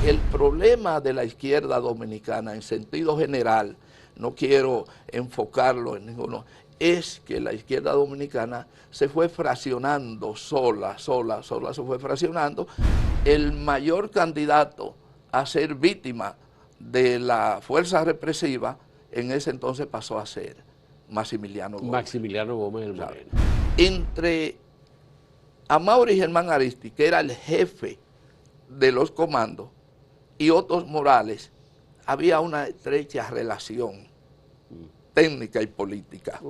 El problema de la izquierda dominicana en sentido general, no quiero enfocarlo en ninguno, es que la izquierda dominicana se fue fraccionando sola se fue fraccionando. El mayor candidato a ser víctima de la fuerza represiva en ese entonces pasó a ser Maximiliano Gómez. Maximiliano Gómez el Moreno. Entre Amaury Germán Aristi, que era el jefe de los comandos, y Otto Morales, había una estrecha relación técnica y política.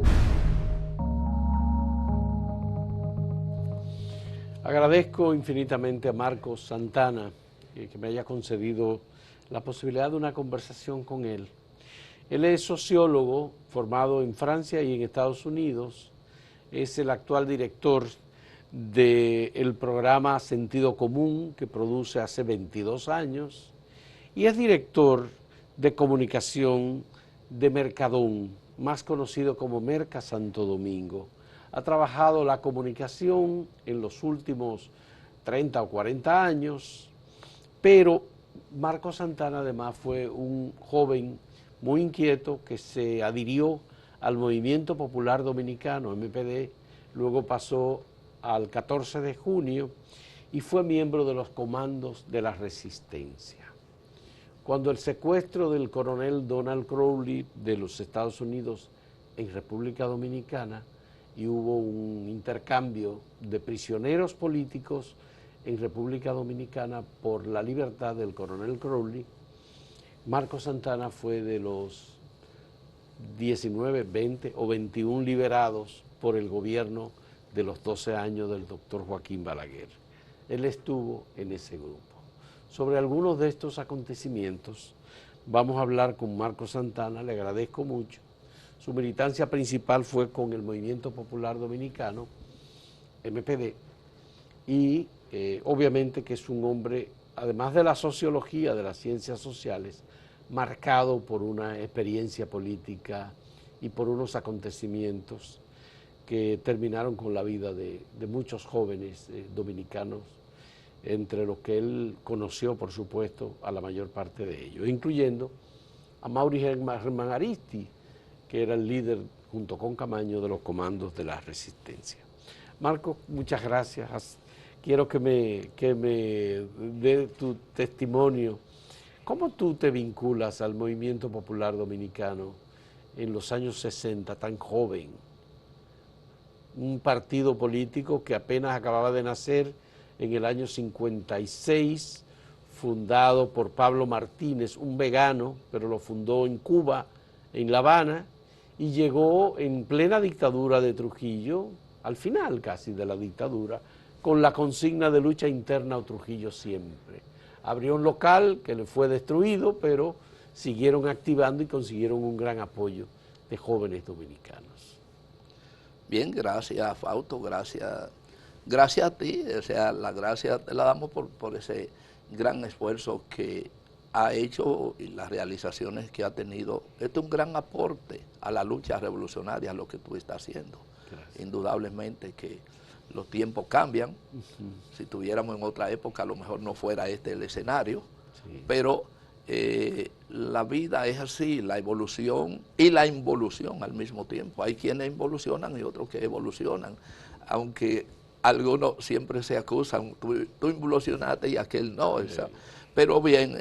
Agradezco infinitamente a Marcos Santana que me haya concedido la posibilidad de una conversación con él. Él es sociólogo formado en Francia y en Estados Unidos, es el actual director del programa Sentido Común que produce hace 22 años y es director de comunicación de Mercadón, más conocido como Merca Santo Domingo. Ha trabajado la comunicación en los últimos 30 o 40 años, pero Marcos Santana además fue un joven muy inquieto que se adhirió al Movimiento Popular Dominicano, MPD, luego pasó al 14 de junio y fue miembro de los comandos de la Resistencia. Cuando el secuestro del coronel Donald Crowley de los Estados Unidos en República Dominicana y hubo un intercambio de prisioneros políticos en República Dominicana por la libertad del coronel Crowley, Marcos Santana fue de los 19, 20 o 21 liberados por el gobierno de los 12 años del doctor Joaquín Balaguer. Él estuvo en ese grupo. Sobre algunos de estos acontecimientos vamos a hablar con Marcos Santana, le agradezco mucho. Su militancia principal fue con el Movimiento Popular Dominicano, MPD, y obviamente que es un hombre, además de la sociología, de las ciencias sociales, marcado por una experiencia política y por unos acontecimientos que terminaron con la vida de muchos jóvenes dominicanos, entre los que él conoció, por supuesto, a la mayor parte de ellos, incluyendo a Amaury Germán Aristi, que era el líder, junto con Camaño, de los comandos de la Resistencia. Marcos, muchas gracias. Quiero que me dé tu testimonio. ¿Cómo tú te vinculas al Movimiento Popular Dominicano en los años 60, tan joven? Un partido político que apenas acababa de nacer en el año 56, fundado por Pablo Martínez, un vegano, pero lo fundó en Cuba, en La Habana, y llegó en plena dictadura de Trujillo, al final casi de la dictadura, con la consigna de lucha interna a Trujillo siempre. Abrió un local que le fue destruido, pero siguieron activando y consiguieron un gran apoyo de jóvenes dominicanos. Bien, gracias Fausto, gracias a ti, o sea, la gracia te la damos por ese gran esfuerzo que ha hecho y las realizaciones que ha tenido. Esto es un gran aporte a la lucha revolucionaria, lo que tú estás haciendo. Gracias. Indudablemente que los tiempos cambian. Si estuviéramos en otra época, a lo mejor no fuera este el escenario, sí. Pero la vida es así, la evolución y la involución al mismo tiempo. Hay quienes involucionan y otros que evolucionan, aunque algunos siempre se acusan, tú involucionaste y aquel no. Sí. Pero bien,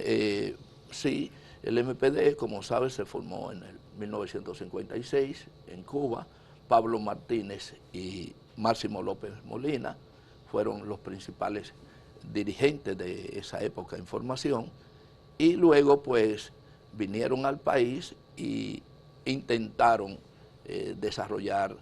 sí, el MPD, como sabes, se formó en el 1956 en Cuba. Pablo Martínez y Máximo López Molina fueron los principales dirigentes de esa época en formación, y luego pues vinieron al país y intentaron desarrollar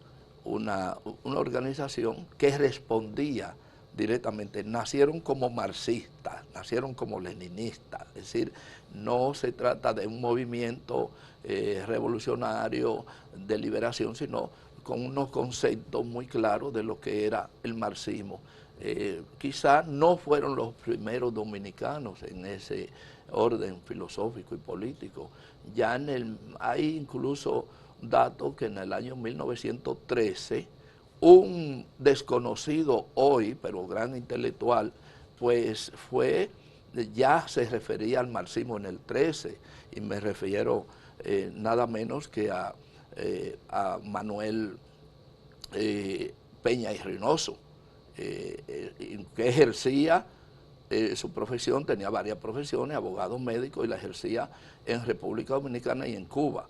una organización que respondía directamente. Nacieron como marxistas, nacieron como leninistas, es decir, no se trata de un movimiento revolucionario de liberación, sino con unos conceptos muy claros de lo que era el marxismo. Quizás no fueron los primeros dominicanos en ese orden filosófico y político. Ya hay incluso datos que en el año 1913 un desconocido hoy, pero gran intelectual, pues fue ya se refería al marxismo en el 13, y me refiero nada menos que a Manuel Peña y Reynoso, que ejercía su profesión, tenía varias profesiones, abogado, médico, y la ejercía en República Dominicana y en Cuba,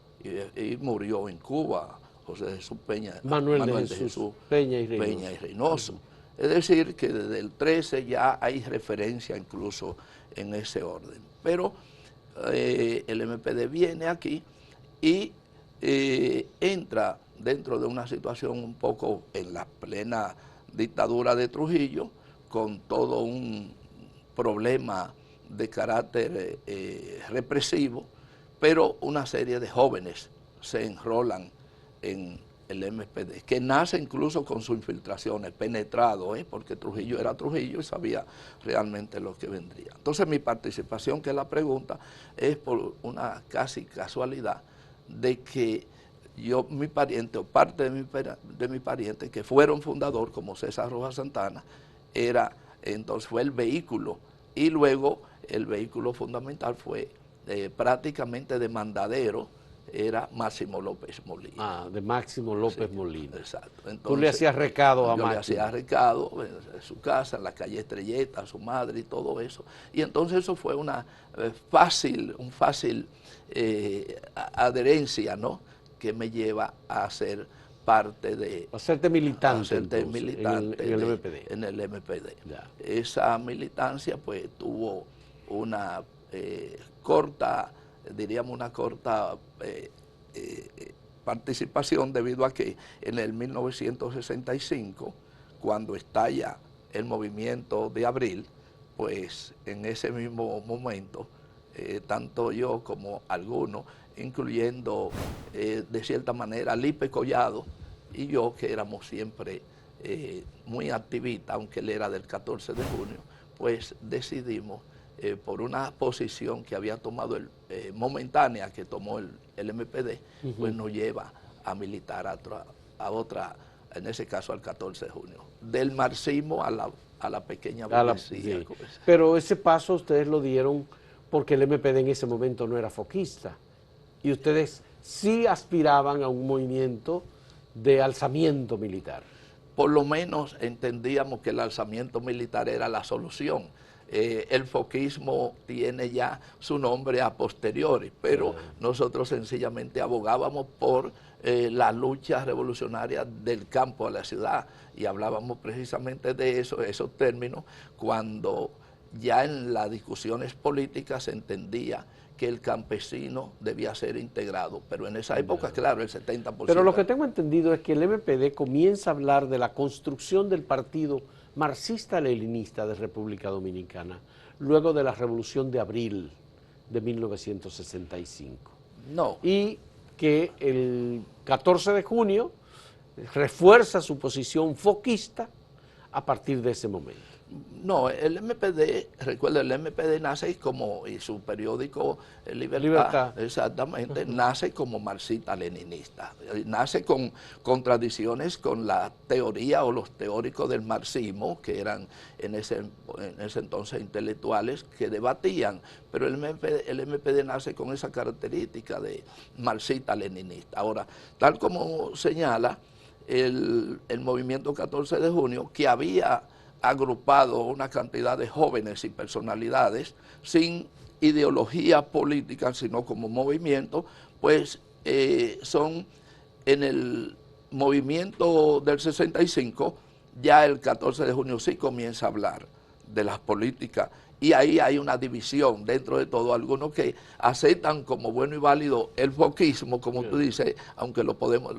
y murió en Cuba, José Jesús Peña, Manuel de Jesús Peña y Reynoso. Es decir, que desde el 13 ya hay referencia incluso en ese orden. Pero el MPD viene aquí y entra dentro de una situación un poco en la plena dictadura de Trujillo, con todo un problema de carácter represivo, pero una serie de jóvenes se enrolan en el MPD, que nace incluso con sus infiltraciones, penetrado, porque Trujillo era Trujillo y sabía realmente lo que vendría. Entonces mi participación, que es la pregunta, es por una casi casualidad de que mi pariente o parte de mi pariente, que fueron fundador, como César Rojas Santana, entonces fue el vehículo, y luego el vehículo fundamental fue prácticamente de mandadero, era Máximo López Molina. Ah, de Máximo López Molina. Exacto. Entonces, tú le hacías recado a Máximo. Yo le hacía recado en su casa, en la calle Estrelleta, a su madre y todo eso. Y entonces eso fue un fácil adherencia, ¿no?, que me lleva a ser parte de... Hacerte militante, en el MPD. En el MPD. Ya. Esa militancia pues tuvo una corta participación, debido a que en el 1965, cuando estalla el movimiento de abril, pues en ese mismo momento, tanto yo como algunos, incluyendo de cierta manera Lipe Collado y yo, que éramos siempre muy activistas, aunque él era del 14 de junio, pues decidimos, por una posición que había tomado momentánea que tomó el MPD, pues nos lleva a militar a otra, en ese caso al 14 de junio, del marxismo a la pequeña burguesía. Sí. Pero ese paso ustedes lo dieron porque el MPD en ese momento no era foquista, y ustedes sí aspiraban a un movimiento de alzamiento militar. Por lo menos entendíamos que el alzamiento militar era la solución. El foquismo tiene ya su nombre a posteriori, pero nosotros sencillamente abogábamos por la lucha revolucionaria del campo a la ciudad, y hablábamos precisamente de esos términos, cuando ya en las discusiones políticas se entendía que el campesino debía ser integrado, pero en esa época, claro, el 70%. Pero lo que tengo entendido es que el MPD comienza a hablar de la construcción del partido marxista-leninista de República Dominicana luego de la Revolución de Abril de 1965. No. Y que el 14 de junio refuerza su posición foquista a partir de ese momento. No, el MPD, recuerda, el MPD nace y su periódico Libertad, exactamente, nace como marxista-leninista, nace con contradicciones con la teoría o los teóricos del marxismo, que eran en ese entonces intelectuales que debatían, pero el MPD nace con esa característica de marxista-leninista. Ahora, tal como señala el movimiento 14 de junio, que había agrupado una cantidad de jóvenes y personalidades sin ideología política, sino como movimiento, pues son en el movimiento del 65, ya el 14 de junio sí comienza a hablar de las políticas, y ahí hay una división dentro de todo, algunos que aceptan como bueno y válido el foquismo, como tú dices, aunque lo podemos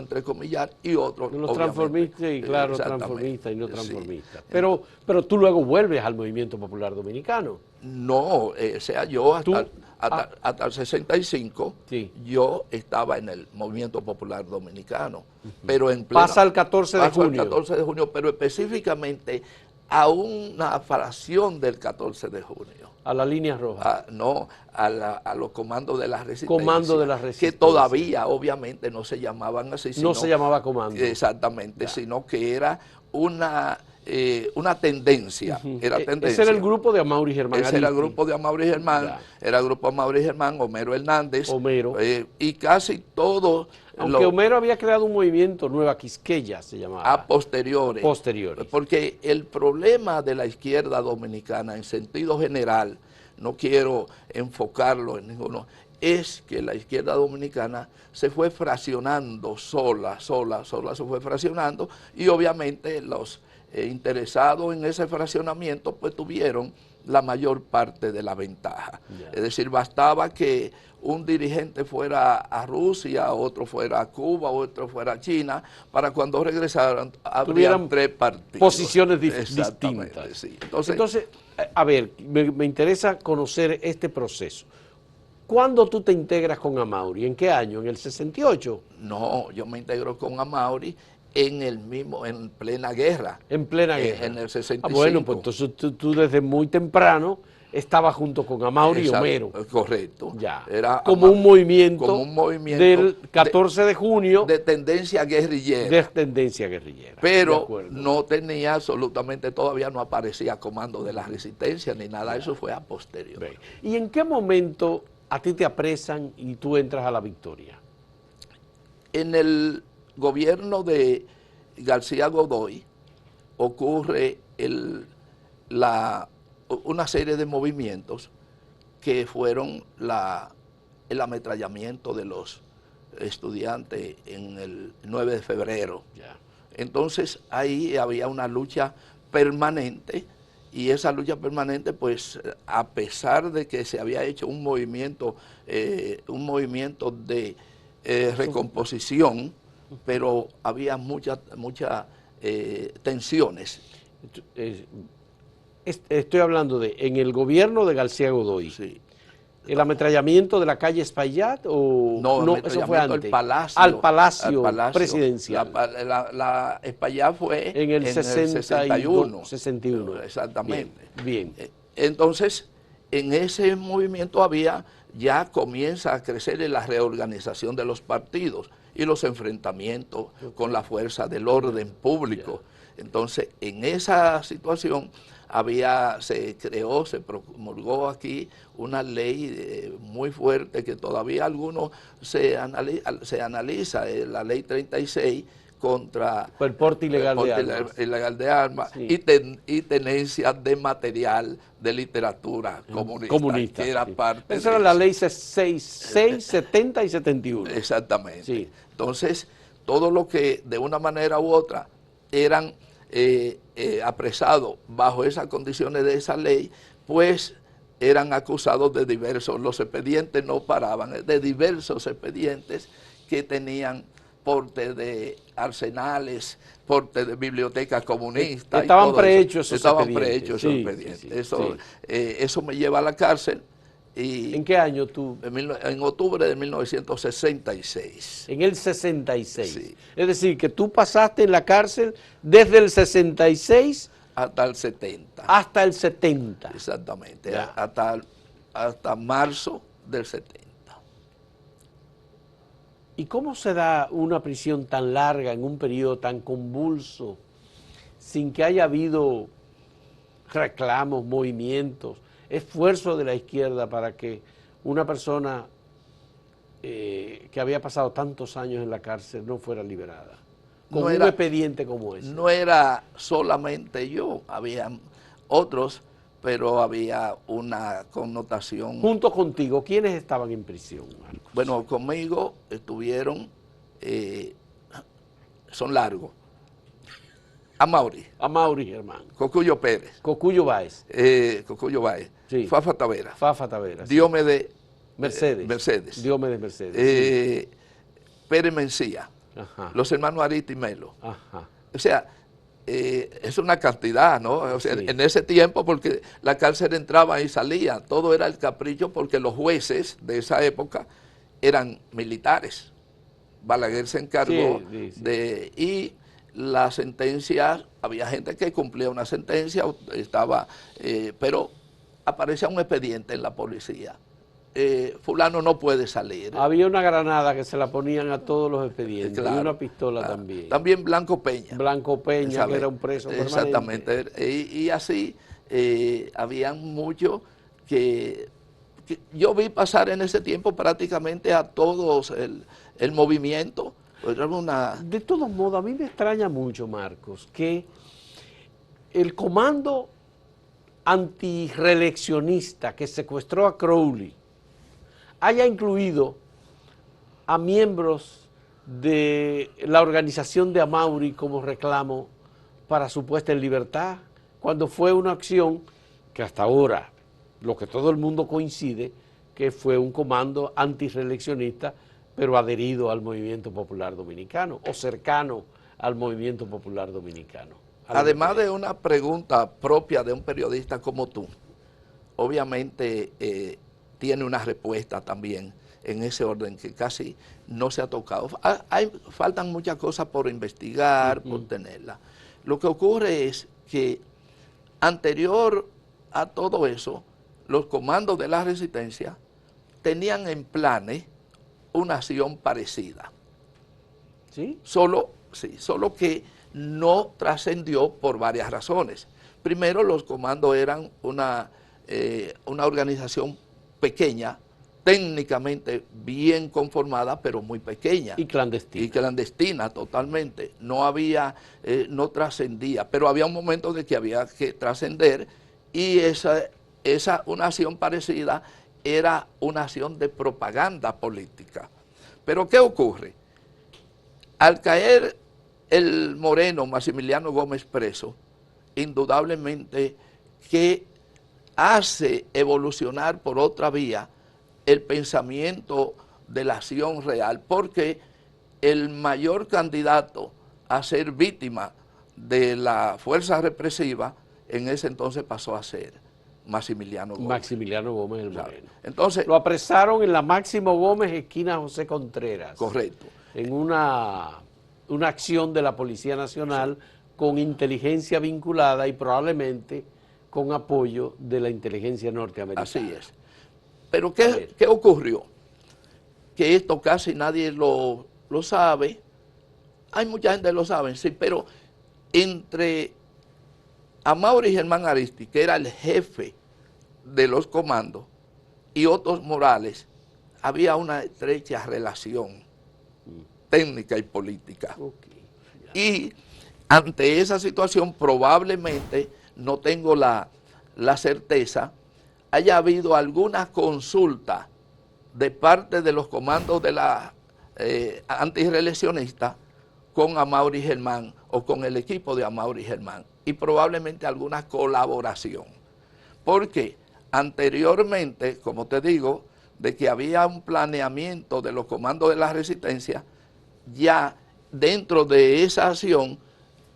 entrecomillar, y otros los transformistas, sí, claro, transformistas y no transformistas. Sí. Pero tú luego vuelves al Movimiento Popular Dominicano. No, yo hasta el 65, sí, yo estaba en el Movimiento Popular Dominicano, pero en pleno, pasa el 14 de junio. El 14 de junio, pero específicamente a una fracción del 14 de junio. A la línea roja. No, a los comandos de la resistencia. Comando de la resistencia. Que todavía, obviamente, no se llamaban así. No se llamaba comando. Exactamente, ya, sino que era una una tendencia, era tendencia. Ese era el grupo de Amaury Germán. Ese era el grupo de Amaury Germán, Ya. era el grupo de Amaury Germán, Homero Hernández. Homero. Y casi todos. Aunque Homero había creado un movimiento, Nueva Quisqueya se llamaba. A posteriores. Posteriores. Porque el problema de la izquierda dominicana, en sentido general, no quiero enfocarlo en ninguno, es que la izquierda dominicana se fue fraccionando sola se fue fraccionando, y obviamente los interesados en ese fraccionamiento pues tuvieron la mayor parte de la ventaja. Yeah. Es decir, bastaba que un dirigente fuera a Rusia, otro fuera a Cuba, otro fuera a China, para cuando regresaran habrían 3 partidos. Posiciones distintas. Sí. Entonces, a ver, me interesa conocer este proceso. ¿Cuándo tú te integras con Amaury? ¿En qué año? ¿En el 68? No, yo me integro con Amaury en plena guerra. En plena guerra. En el 65. Bueno, pues entonces tú desde muy temprano estabas junto con Amaury y Homero. Correcto. Ya. Era como un movimiento del 14 de junio. De tendencia guerrillera. De tendencia guerrillera. Pero no tenía absolutamente, todavía no aparecía Comando de la Resistencia ni nada, eso fue a posteriori. ¿Y en qué momento a ti te apresan y tú entras a La Victoria? En el gobierno de García Godoy ocurre una serie de movimientos que fueron el ametrallamiento de los estudiantes en el 9 de febrero. Ya. Entonces ahí había una lucha permanente, y esa lucha permanente, pues a pesar de que se había hecho un movimiento de recomposición, pero había muchas tensiones. Estoy hablando en el gobierno de García Godoy. Sí. ¿El ametrallamiento de la calle Espaillat o no eso fue antes? Al palacio presidencial. La Espaillat fue en el 61. Exactamente. Bien. Entonces, en ese movimiento ya comienza a crecer la reorganización de los partidos y los enfrentamientos con la fuerza del orden público. Entonces, en esa situación se promulgó aquí una ley muy fuerte que todavía algunos se analiza, la ley 36 contra el porte ilegal de armas Sí. y tenencia de material de literatura comunista. Que era parte esa era la ley 6, 70 y 71. Exactamente. Sí. Entonces, todo lo que de una manera u otra eran apresados bajo esas condiciones de esa ley, pues eran acusados de los expedientes no paraban, de diversos expedientes que tenían porte de arsenales, porte de bibliotecas comunistas. Estaban prehechos esos expedientes. Eso me lleva a la cárcel. Y ¿en qué año tú? En octubre de 1966. En el 66. Sí. Es decir, que tú pasaste en la cárcel desde el 66 hasta el 70. Hasta el 70. Exactamente. Hasta marzo del 70. ¿Y cómo se da una prisión tan larga en un periodo tan convulso, sin que haya habido reclamos, movimientos, esfuerzo de la izquierda para que una persona que había pasado tantos años en la cárcel no fuera liberada? Con un expediente como ese. No era solamente yo, había otros, pero había una connotación. Junto contigo, ¿quiénes estaban en prisión, Marcos? Bueno, conmigo estuvieron, son largos, Amaury Germán. Cocuyo Pérez. Cocuyo Báez. Sí. Fafa Tavera. Diomedes Mercedes. Diomedes Mercedes. Pérez Mencía. Ajá. Los hermanos Arita y Melo. Ajá. O sea, es una cantidad, ¿no? O sea, Sí. En ese tiempo, porque la cárcel entraba y salía, todo era el capricho, porque los jueces de esa época eran militares. Balaguer se encargó y la sentencia, había gente que cumplía una sentencia, pero aparecía un expediente en la policía fulano no puede salir. Había una granada que se la ponían a todos los expedientes, Claro, y una pistola claro. también. También Blanco Peña. Blanco Peña, ¿Sabe? que era un preso permanente. Exactamente. Y así habían muchos que yo vi pasar en ese tiempo prácticamente a todos el movimiento. Pues era una... De todos modos, a mí me extraña mucho, Marcos, que el comando antireeleccionista que secuestró a Crowley haya incluido a miembros de la organización de Amaury como reclamo para su puesta en libertad, cuando fue una acción que hasta ahora, lo que todo el mundo coincide, que fue un comando antireeleccionista, pero adherido al Movimiento Popular Dominicano, o cercano al Movimiento Popular Dominicano. Además de una pregunta propia de un periodista como tú, obviamente tiene una respuesta también en ese orden que casi no se ha tocado. Faltan muchas cosas por investigar, por tenerla. Lo que ocurre es que anterior a todo eso, los comandos de la resistencia tenían en planes una acción parecida. ¿Sí? Solo que no trascendió por varias razones. Primero, los comandos eran una organización pequeña, técnicamente bien conformada, pero muy pequeña. Y clandestina. Y clandestina totalmente. No había, no trascendía, pero había un momento de que había que trascender, y una acción parecida era una acción de propaganda política. Pero ¿qué ocurre? Al caer el moreno Maximiliano Gómez preso, indudablemente que hace evolucionar por otra vía el pensamiento de la acción real, porque el mayor candidato a ser víctima de la fuerza represiva en ese entonces pasó a ser Maximiliano Gómez. Maximiliano Gómez el Moreno. Entonces, lo apresaron en la Máximo Gómez, esquina José Contreras. Correcto. En una acción de la Policía Nacional, sí, con inteligencia vinculada y probablemente con apoyo de la inteligencia norteamericana. Así es. Pero ¿qué ocurrió? Que esto casi nadie lo sabe. Hay mucha gente que lo sabe, sí, pero entre Amaury Germán Aristi, que era el jefe de los comandos, y Otto Morales, había una estrecha relación técnica y política. Y ante esa situación probablemente, no tengo la certeza, haya habido alguna consulta de parte de los comandos de la antirreeleccionista con Amaury Germán o con el equipo de Amaury Germán, y probablemente alguna colaboración. Porque anteriormente, como te digo, de que había un planeamiento de los comandos de la resistencia, ya dentro de esa acción,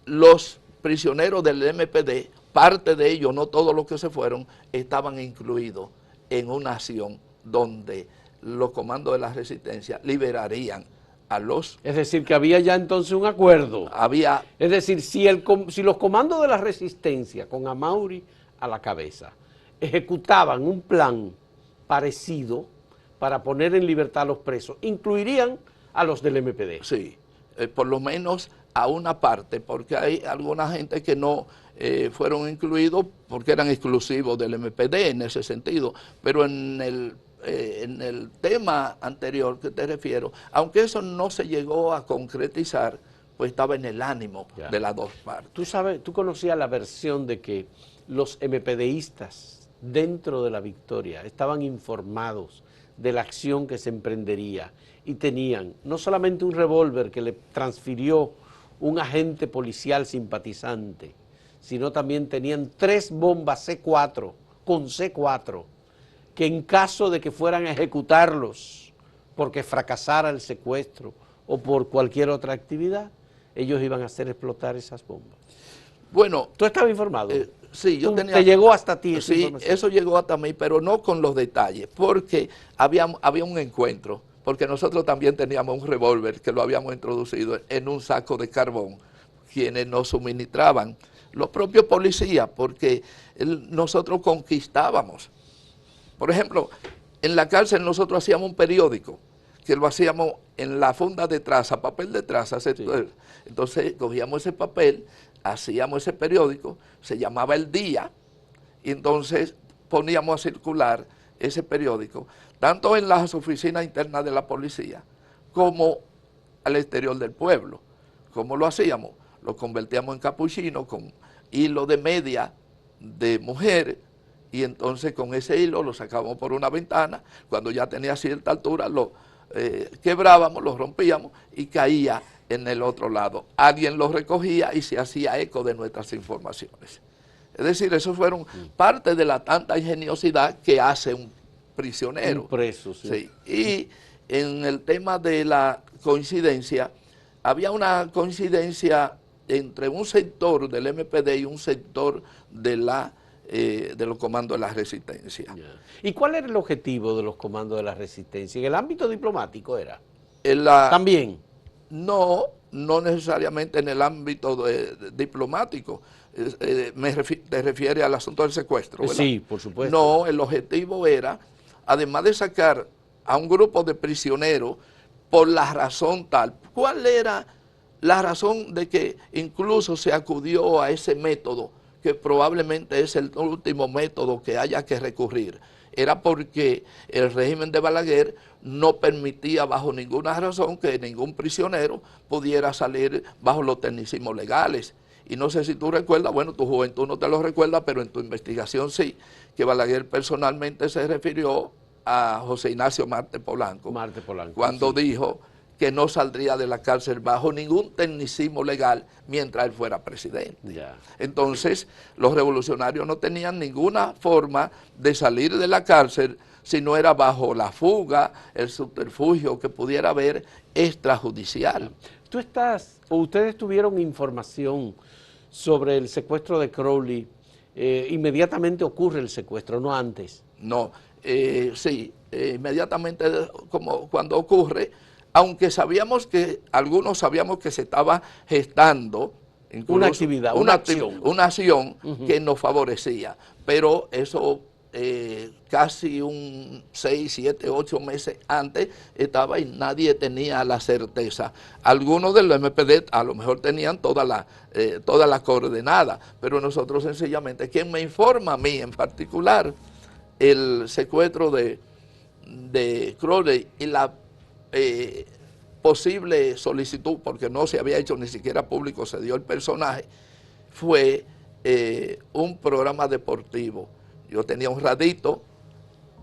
los prisioneros del MPD, parte de ellos, no todos los que se fueron, estaban incluidos en una acción donde los comandos de la resistencia liberarían a los... Es decir, que había ya entonces un acuerdo. Había... Es decir, si los comandos de la resistencia, con Amaury a la cabeza, ejecutaban un plan parecido para poner en libertad a los presos, incluirían a los del MPD. Sí, por lo menos a una parte, porque hay alguna gente que no fueron incluidos porque eran exclusivos del MPD en ese sentido, pero en el tema anterior que te refiero, aunque eso no se llegó a concretizar, pues estaba en el ánimo de las dos partes. Tú conocías la versión de que los MPDistas dentro de la Victoria estaban informados de la acción que se emprendería y tenían no solamente un revólver que le transfirió un agente policial simpatizante, sino también tenían 3 bombas C4 con C4 que en caso de que fueran a ejecutarlos porque fracasara el secuestro o por cualquier otra actividad, ellos iban a hacer explotar esas bombas. Bueno, ¿tú estabas informado? Sí, yo tenía... ¿Te llegó hasta ti esa información? Sí, eso llegó hasta mí, pero no con los detalles, porque había un encuentro, porque nosotros también teníamos un revólver que lo habíamos introducido en un saco de carbón, quienes nos suministraban, los propios policías, porque nosotros conquistábamos. Por ejemplo, en la cárcel nosotros hacíamos un periódico, que lo hacíamos en la funda de traza, papel de traza. Sí. Entonces cogíamos ese papel, hacíamos ese periódico, se llamaba El Día, y entonces poníamos a circular ese periódico, tanto en las oficinas internas de la policía, como al exterior del pueblo. ¿Cómo lo hacíamos? Lo convertíamos en capuchino con hilo de media de mujer, y entonces con ese hilo lo sacábamos por una ventana. Cuando ya tenía cierta altura lo quebrábamos, lo rompíamos y caía en el otro lado. Alguien lo recogía y se hacía eco de nuestras informaciones. Es decir, eso fueron parte de la tanta ingeniosidad que hace un prisionero. Un preso, sí. Sí. Y en el tema de la coincidencia, había una coincidencia entre un sector del MPD y un sector de los comandos de la resistencia. Yeah. ¿Y cuál era el objetivo de los comandos de la resistencia? ¿En el ámbito diplomático era? ¿También? No, no necesariamente en el ámbito diplomático. Te refieres al asunto del secuestro, ¿verdad? Sí, por supuesto. No, el objetivo era, además de sacar a un grupo de prisioneros por la razón tal, ¿cuál era la razón de que incluso se acudió a ese método, que probablemente es el último método que haya que recurrir? Era porque el régimen de Balaguer no permitía bajo ninguna razón que ningún prisionero pudiera salir bajo los tecnicismos legales. Y no sé si tú recuerdas, bueno, tu juventud no te lo recuerda, pero en tu investigación sí, que Balaguer personalmente se refirió a José Ignacio Marte Polanco. Marte Polanco, cuando sí. dijo que no saldría de la cárcel bajo ningún tecnicismo legal mientras él fuera presidente. Yeah. Entonces, los revolucionarios no tenían ninguna forma de salir de la cárcel si no era bajo la fuga, el subterfugio que pudiera haber extrajudicial. ¿Tú estás, o ustedes tuvieron información sobre el secuestro de Crowley? Inmediatamente ocurre el secuestro, no antes. No, sí, inmediatamente como cuando ocurre, aunque algunos sabíamos que se estaba gestando una actividad, una acción que nos favorecía, pero eso casi 6, 7, 8 meses antes estaba y nadie tenía la certeza. Algunos del MPD a lo mejor tenían todas las coordenadas, pero nosotros sencillamente, quien me informa a mí en particular el secuestro de Crowley y la posible solicitud, porque no se había hecho ni siquiera público, se dio el personaje, fue un programa deportivo. Yo tenía un radito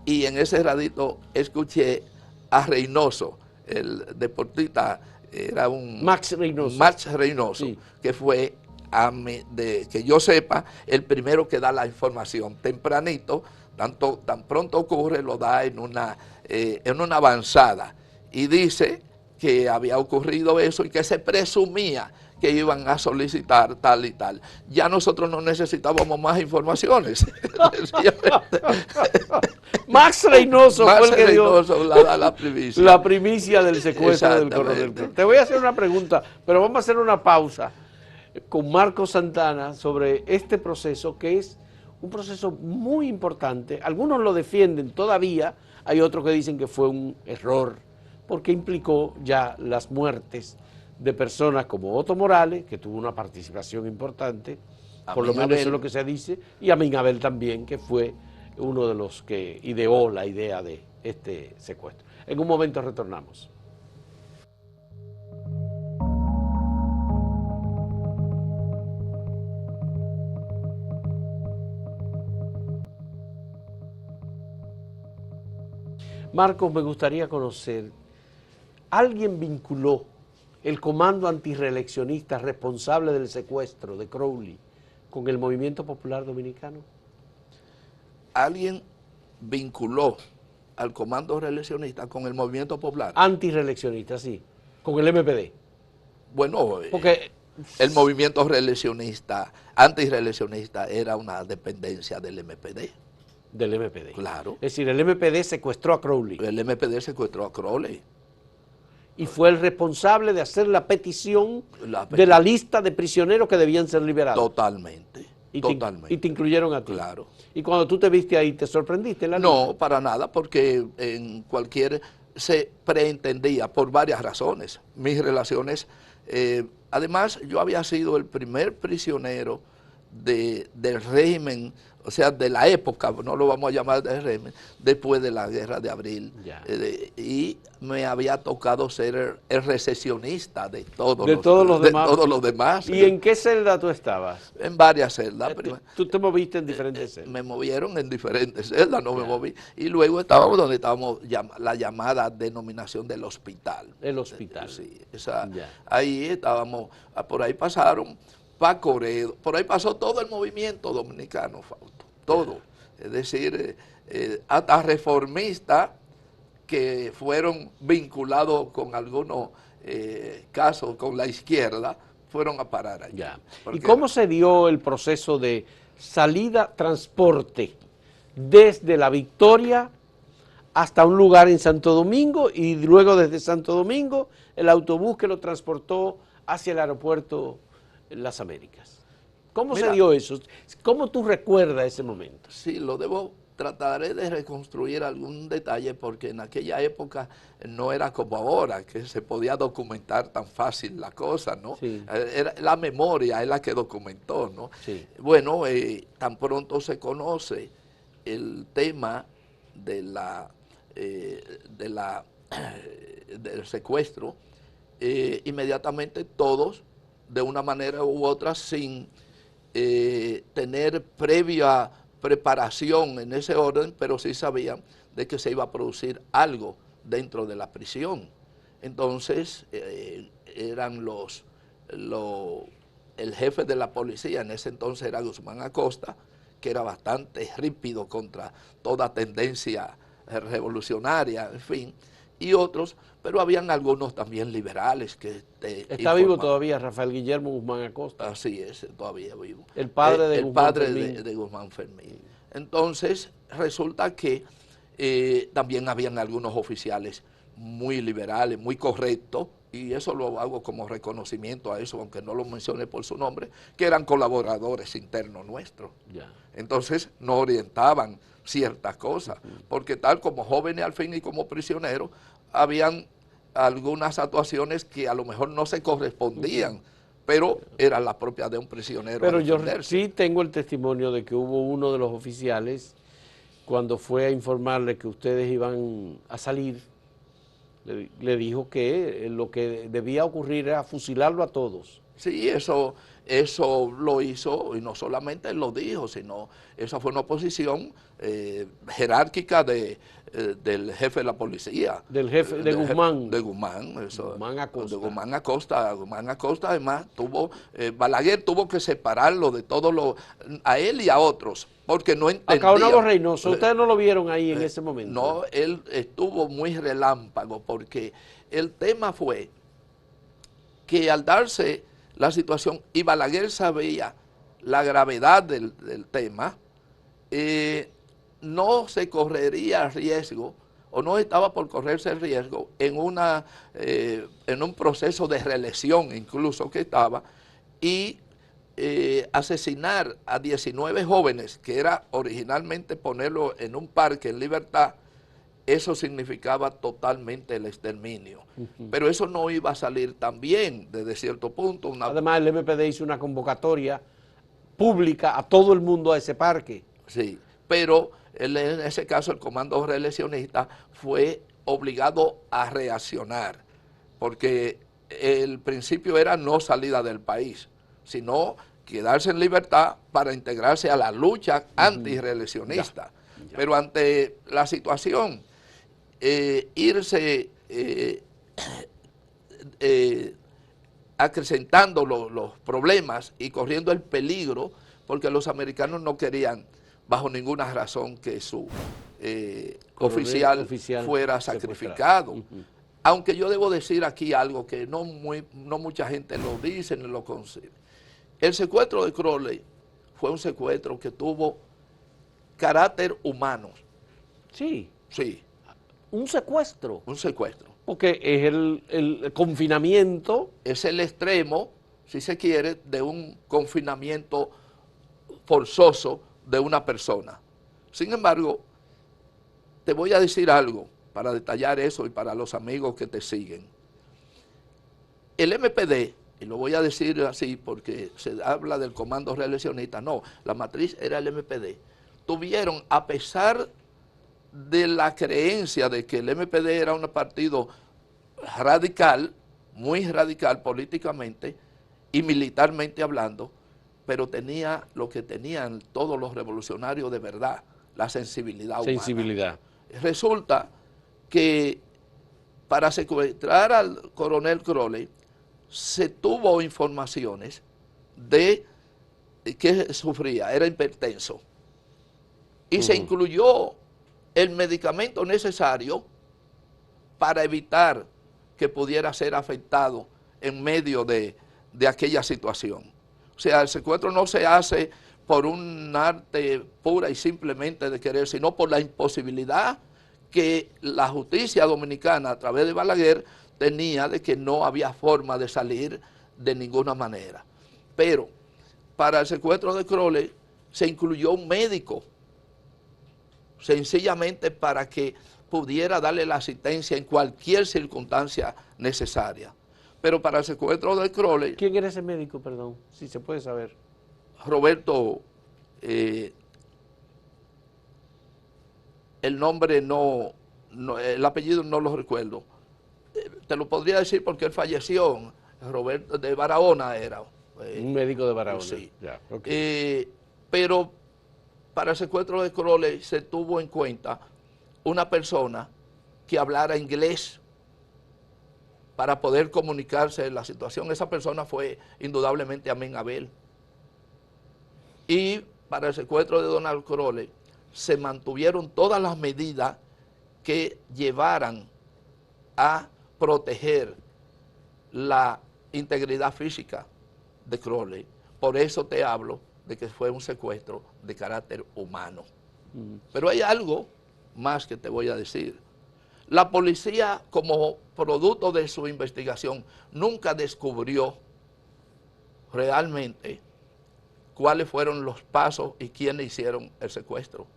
y en ese radito escuché a Reynoso, el deportista, era un... Max Reynoso. Max Reynoso, sí. Que fue, que yo sepa, el primero que da la información tempranito, tan pronto ocurre, lo da en una avanzada, y dice que había ocurrido eso y que se presumía que iban a solicitar tal y tal. Ya nosotros no necesitábamos más informaciones. Max Reynoso fue el que dio la primicia. La primicia del secuestro del coronel. Te voy a hacer una pregunta, pero vamos a hacer una pausa con Marcos Santana sobre este proceso, que es un proceso muy importante. Algunos lo defienden todavía, hay otros que dicen que fue un error, porque implicó ya las muertes de personas como Otto Morales, que tuvo una participación importante, por lo menos eso es lo que se dice, y Amin Abel también, que fue uno de los que ideó la idea de este secuestro. En un momento retornamos. Marcos, me gustaría conocer, ¿alguien vinculó el comando antirreeleccionista responsable del secuestro de Crowley con el Movimiento Popular Dominicano? ¿Alguien vinculó al comando reeleccionista con el Movimiento Popular? Antirreeleccionista, sí, con el MPD. Bueno, porque el movimiento reeleccionista, antirreeleccionista, era una dependencia del MPD. Del MPD. Claro. Es decir, el MPD secuestró a Crowley. El MPD secuestró a Crowley. Y fue el responsable de hacer la petición de la lista de prisioneros que debían ser liberados. Totalmente. Totalmente. Y te incluyeron a ti. Claro. Y cuando tú te viste ahí, ¿te sorprendiste en la lista? No, para nada, porque en cualquier se preentendía por varias razones. Mis relaciones, además yo había sido el primer prisionero del régimen, o sea, de la época, no lo vamos a llamar del régimen, después de la guerra de abril. Y me había tocado ser el recesionista de todos los demás. ¿Y en qué celda tú estabas? En varias celdas. ¿Tú te moviste en diferentes celdas? Me movieron en diferentes celdas, no me moví. Y luego estábamos donde estábamos, la llamada denominación del hospital. El hospital. Sí, ahí estábamos, por ahí pasaron Paco Redo, por ahí pasó todo el movimiento dominicano, Fausto, todo. Es decir, hasta reformistas que fueron vinculados con algunos casos con la izquierda, fueron a parar allá. ¿Y cómo se dio el proceso de salida, transporte, desde La Victoria hasta un lugar en Santo Domingo y luego desde Santo Domingo el autobús que lo transportó hacia el aeropuerto Las Américas? ¿Cómo se dio eso? ¿Cómo tú recuerdas ese momento? Sí, trataré de reconstruir algún detalle porque en aquella época no era como ahora, que se podía documentar tan fácil la cosa, ¿no? Sí. La memoria es la que documentó, ¿no? Sí. Bueno, tan pronto se conoce el tema del secuestro, inmediatamente todos, de una manera u otra, sin tener previa preparación en ese orden, pero sí sabían de que se iba a producir algo dentro de la prisión. Entonces, eran el jefe de la policía, en ese entonces era Guzmán Acosta, que era bastante rípido contra toda tendencia revolucionaria, en fin, y otros, pero habían algunos también liberales que ¿Está vivo todavía Rafael Guillermo Guzmán Acosta? Así es, todavía vivo. El padre de Guzmán Fermín. De Guzmán Fermín. Entonces, resulta que también habían algunos oficiales muy liberales, muy correctos, y eso lo hago como reconocimiento a eso, aunque no lo mencione por su nombre, que eran colaboradores internos nuestros. Entonces, nos orientaban ciertas cosas, porque tal como jóvenes al fin y como prisioneros, habían algunas actuaciones que a lo mejor no se correspondían, pero eran las propias de un prisionero. Pero yo sí tengo el testimonio de que hubo uno de los oficiales, cuando fue a informarle que ustedes iban a salir, le dijo que lo que debía ocurrir era fusilarlo a todos. Sí, eso lo hizo, y no solamente él lo dijo, sino esa fue una posición jerárquica del jefe de la policía. Del jefe, de Guzmán. De Guzmán, Guzmán Acosta. De Guzmán Acosta, además, Balaguer tuvo que separarlo de todos a él y a otros, porque no entendía. A Caonabo Reynoso, ¿ustedes no lo vieron ahí en ese momento? No, él estuvo muy relámpago, porque el tema fue que al darse la situación, y Balaguer sabía la gravedad del tema, no se correría riesgo, o no estaba por correrse el riesgo, en un proceso de reelección incluso que estaba, y asesinar a 19 jóvenes, que era originalmente ponerlo en un parque en libertad, eso significaba totalmente el exterminio. Pero eso no iba a salir tan bien desde cierto punto. Además, el MPD hizo una convocatoria pública a todo el mundo a ese parque. Sí, pero en ese caso el comando reeleccionista fue obligado a reaccionar, porque el principio era no salida del país, sino quedarse en libertad para integrarse a la lucha antirreeleccionista. Pero ante la situación, irse acrecentando los problemas y corriendo el peligro, porque los americanos no querían bajo ninguna razón que su oficial fuera sacrificado. Aunque yo debo decir aquí algo que no mucha gente lo dice ni lo concibe. El secuestro de Crowley fue un secuestro que tuvo carácter humano. Sí. Sí. ¿Un secuestro? Un secuestro. Porque es el confinamiento. Es el extremo, si se quiere, de un confinamiento forzoso de una persona. Sin embargo, te voy a decir algo para detallar eso y para los amigos que te siguen. El MPD, y lo voy a decir así porque se habla del comando reeleccionista, no, la matriz era el MPD, tuvieron, a pesar de la creencia de que el MPD era un partido radical, muy radical políticamente y militarmente hablando, pero tenía lo que tenían todos los revolucionarios de verdad, la sensibilidad humana. Sensibilidad. Resulta que para secuestrar al coronel Crowley se tuvo informaciones de que sufría, era hipertenso, y se incluyó el medicamento necesario para evitar que pudiera ser afectado en medio de aquella situación. O sea, el secuestro no se hace por un arte pura y simplemente de querer, sino por la imposibilidad que la justicia dominicana a través de Balaguer tenía de que no había forma de salir de ninguna manera. Pero para el secuestro de Crowley se incluyó un médico, sencillamente para que pudiera darle la asistencia en cualquier circunstancia necesaria. Pero para el secuestro de Crowley... ¿Quién era ese médico, perdón? Si se puede saber. Roberto, el nombre el apellido no lo recuerdo. Te lo podría decir porque él falleció. Roberto de Barahona era. Un médico de Barahona. Sí. Ya, okay. Pero para el secuestro de Crowley se tuvo en cuenta una persona que hablara inglés para poder comunicarse en la situación. Esa persona fue indudablemente Amín Abel. Y para el secuestro de Donald Crowley se mantuvieron todas las medidas que llevaran a proteger la integridad física de Crowley. Por eso te hablo de que fue un secuestro de carácter humano. Pero hay algo más que te voy a decir. La policía, como producto de su investigación, nunca descubrió realmente cuáles fueron los pasos y quiénes hicieron el secuestro.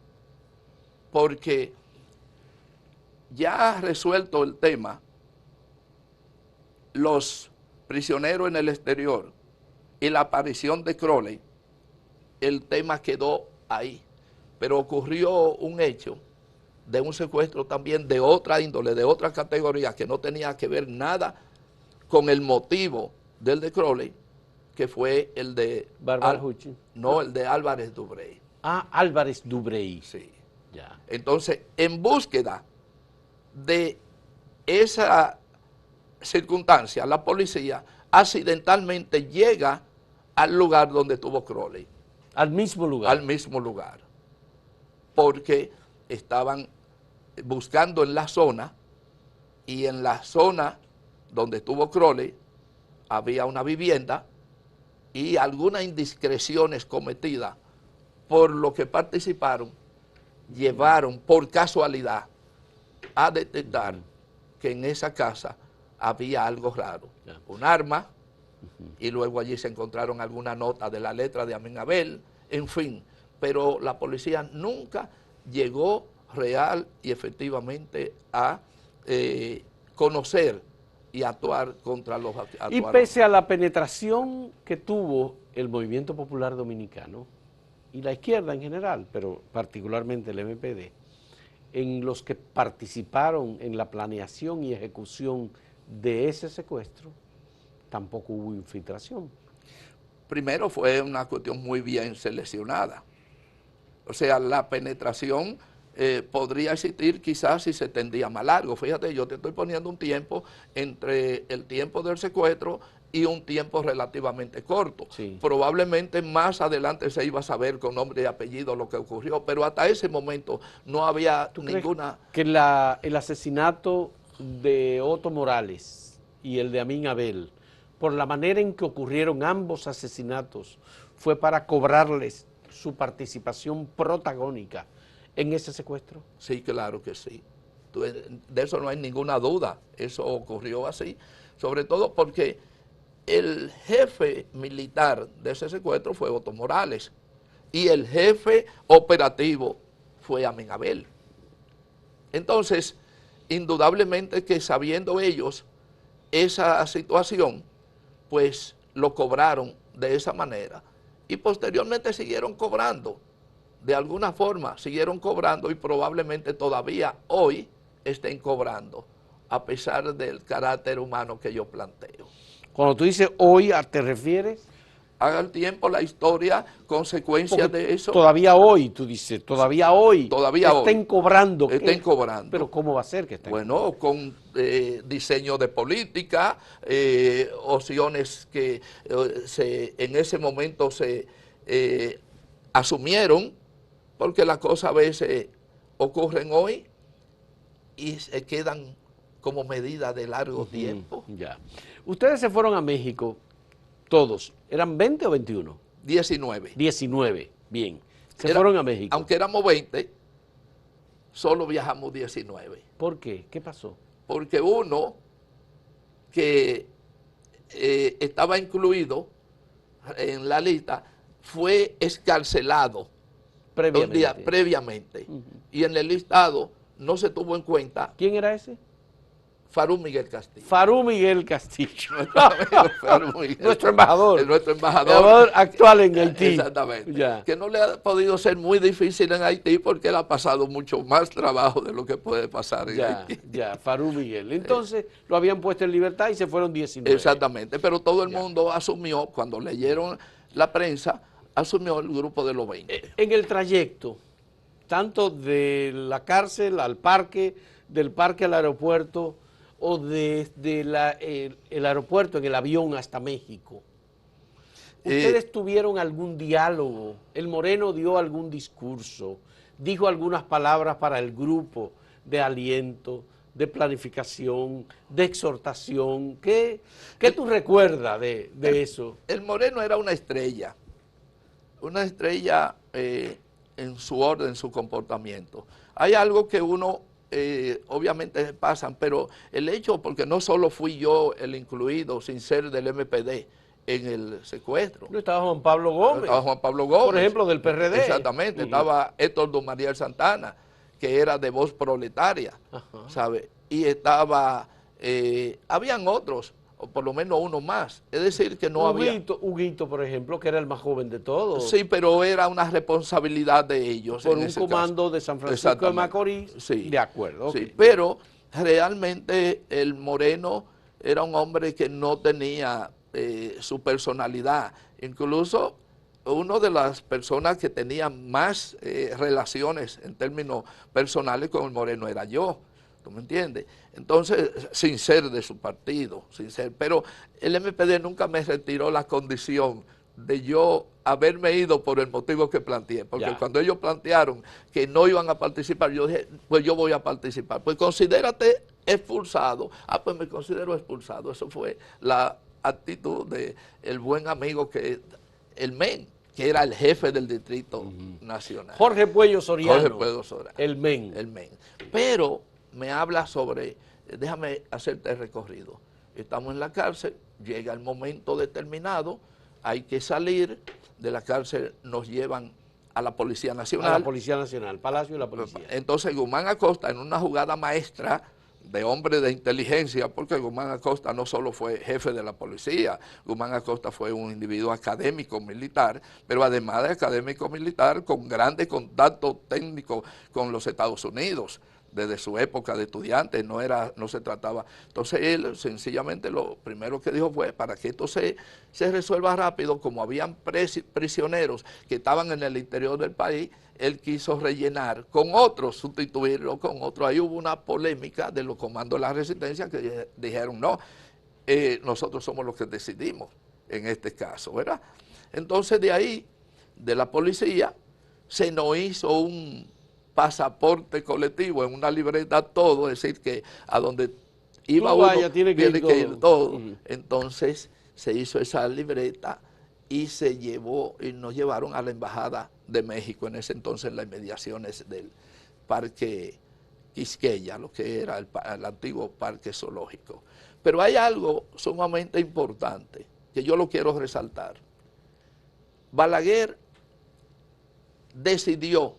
Porque ya resuelto el tema, los prisioneros en el exterior y la aparición de Crowley, el tema quedó ahí. Pero ocurrió un hecho de un secuestro también de otra índole, de otra categoría, que no tenía que ver nada con el motivo del de Crowley, que fue el de... No, el de Álvarez Dubrey. Ah, Álvarez Dubrey. Sí. Ya. Entonces, en búsqueda de esa circunstancia, la policía accidentalmente llega al lugar donde estuvo Crowley. ¿Al mismo lugar? Al mismo lugar. Porque estaban buscando en la zona, y en la zona donde estuvo Crowley había una vivienda y algunas indiscreciones cometidas por lo que participaron llevaron por casualidad a detectar que en esa casa había algo raro, un arma, y luego allí se encontraron alguna nota de la letra de Amín Abel, en fin, pero la policía nunca llegó real y efectivamente a conocer y actuar contra los actuadores. Y pese a la penetración que tuvo el movimiento popular dominicano y la izquierda en general, pero particularmente el MPD, en los que participaron en la planeación y ejecución de ese secuestro, tampoco hubo infiltración. Primero fue una cuestión muy bien seleccionada. O sea, la penetración podría existir quizás si se tendía más largo. Fíjate, yo te estoy poniendo un tiempo entre el tiempo del secuestro y un tiempo relativamente corto. Sí. Probablemente más adelante se iba a saber con nombre y apellido lo que ocurrió, pero hasta ese momento no había ninguna... Que el asesinato de Otto Morales y el de Amín Abel, por la manera en que ocurrieron ambos asesinatos, fue para cobrarles su participación protagónica en ese secuestro? Sí, claro que sí. De eso no hay ninguna duda. Eso ocurrió así. Sobre todo porque el jefe militar de ese secuestro fue Otto Morales. y el jefe operativo fue Amenabel. Entonces, indudablemente que sabiendo ellos esa situación, pues lo cobraron de esa manera y posteriormente siguieron cobrando, de alguna forma siguieron cobrando y probablemente todavía hoy estén cobrando, a pesar del carácter humano que yo planteo. Cuando tú dices hoy, ¿te refieres? Haga el tiempo, la historia, consecuencias de eso. Todavía hoy, tú dices, todavía hoy. Todavía estén hoy. cobrando. Estén cobrando. Pero ¿cómo va a ser que estén cobrando? Bueno, con diseño de política, opciones que en ese momento se asumieron, porque las cosas a veces ocurren hoy y se quedan como medida de largo tiempo. Ya. Ustedes se fueron a México, todos. ¿Eran 20 o 21? 19. 19, bien. Fueron a México. Aunque éramos 20, solo viajamos 19. ¿Por qué? ¿Qué pasó? Porque uno que estaba incluido en la lista fue excarcelado previamente. Y en el listado no se tuvo en cuenta. ¿Quién era ese? Farú Miguel Castillo. Farú Miguel Castillo. Nuestro embajador. Nuestro embajador actual en Haití. Exactamente. Ya. Que no le ha podido ser muy difícil en Haití porque él ha pasado mucho más trabajo de lo que puede pasar en Haití. Ya, Farú Miguel. Entonces lo habían puesto en libertad y se fueron 19. Exactamente. Pero todo el mundo asumió, cuando leyeron la prensa, asumió el grupo de los 20. En el trayecto, tanto de la cárcel al parque, del parque al aeropuerto, o desde el aeropuerto en el avión hasta México, ¿ustedes tuvieron algún diálogo? ¿El Moreno dio algún discurso? ¿Dijo algunas palabras para el grupo de aliento, de planificación, de exhortación? ¿Qué tú recuerdas de eso? El Moreno era una estrella en su orden, en su comportamiento. Hay algo que uno... obviamente pasan, pero el hecho, porque no solo fui yo el incluido sin ser del MPD en el secuestro. No estaba Juan Pablo Gómez. Estaba Juan Pablo Gómez. Por ejemplo, del PRD. Exactamente. Estaba Héctor Don Mariel Santana, que era de Voz Proletaria, ¿sabe? Y estaba, habían otros, o por lo menos uno más. Es decir, que no había... Huguito, por ejemplo, que era el más joven de todos. Sí, pero era una responsabilidad de ellos. Por un comando caso. De San Francisco de Macorís. Sí. De acuerdo. Sí, pero realmente el Moreno era un hombre que no tenía su personalidad. Incluso una de las personas que tenía más relaciones en términos personales con el Moreno era yo. ¿Tú me entiendes? Entonces, sin ser de su partido, pero el MPD nunca me retiró la condición de yo haberme ido por el motivo que planteé, porque cuando ellos plantearon que no iban a participar, yo dije, pues yo voy a participar, pues considérate expulsado. Pues me considero expulsado. Eso fue la actitud del buen amigo el MEN, que era el jefe del Distrito Nacional. Jorge Puello Soriano. Jorge Puello Soriano. El MEN. Pero me habla sobre, déjame hacerte el recorrido. Estamos en la cárcel, llega el momento determinado, hay que salir de la cárcel, nos llevan a la Policía Nacional. A la Policía Nacional, Palacio de la Policía. Entonces Guzmán Acosta, en una jugada maestra de hombre de inteligencia, porque Guzmán Acosta no solo fue jefe de la policía, Guzmán Acosta fue un individuo académico militar, pero además de académico militar, con grandes contactos técnicos con los Estados Unidos. Desde su época de estudiante, no se trataba. Entonces él sencillamente lo primero que dijo fue, para que esto se resuelva rápido, como habían prisioneros que estaban en el interior del país, él quiso rellenar con otros, sustituirlo con otros. Ahí hubo una polémica de los comandos de la resistencia que dijeron, no, nosotros somos los que decidimos en este caso, ¿verdad? Entonces de ahí, de la policía, se nos hizo un pasaporte colectivo, en una libreta todo, es decir, que a donde iba uno tiene que ir todo. Entonces se hizo esa libreta y nos llevaron a la Embajada de México, en ese entonces en las inmediaciones del Parque Quisqueya, lo que era el antiguo Parque Zoológico. Pero hay algo sumamente importante que yo lo quiero resaltar. Balaguer decidió